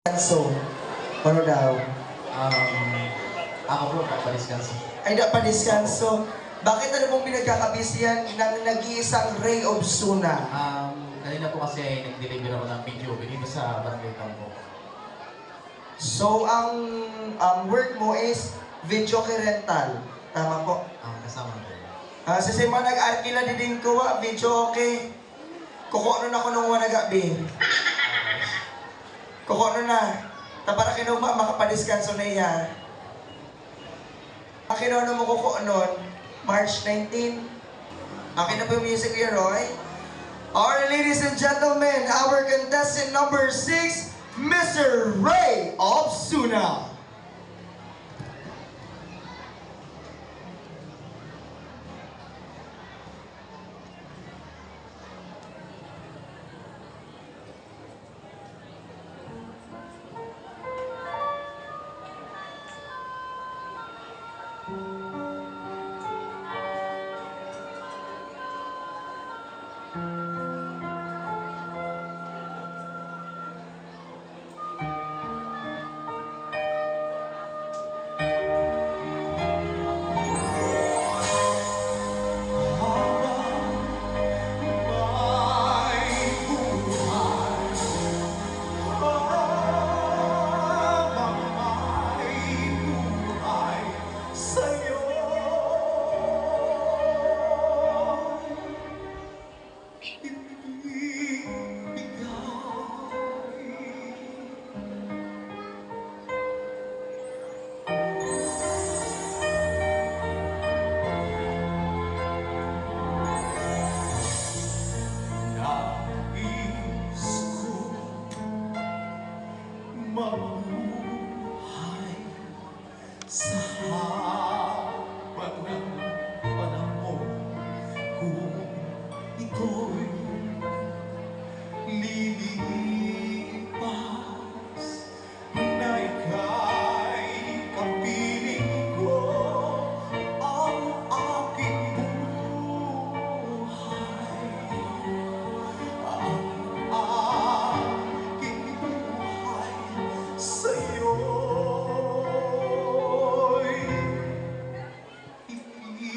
So, ano daw? Ako po, papadiskanso. Ay, napadiskanso. Bakit ano pong pinagkakabisihan ng nag-iisang Ray of Suna? Kanina po kasi nag-deliver ako ng video dito sa Barangay Campo. So, ang work mo is video rental. Tama po. Kasama ko. Sa mga nag-arkila din ko, video okay. Kuko na ako nung wanagabi. Kuko na. Para kinuma, makapadiskanso na iya. Kinuha mo kuko nun, March 19. Akin na po yung music here, Roy. Alright, ladies and gentlemen, our contestant number 6, Mr. Ray of Suna. Mabuhay sa habang ng panahon kung ito'y lilipas na ika'y kapiling ko ang aking buhay ang aking buhay sa'yo'y ibibigay.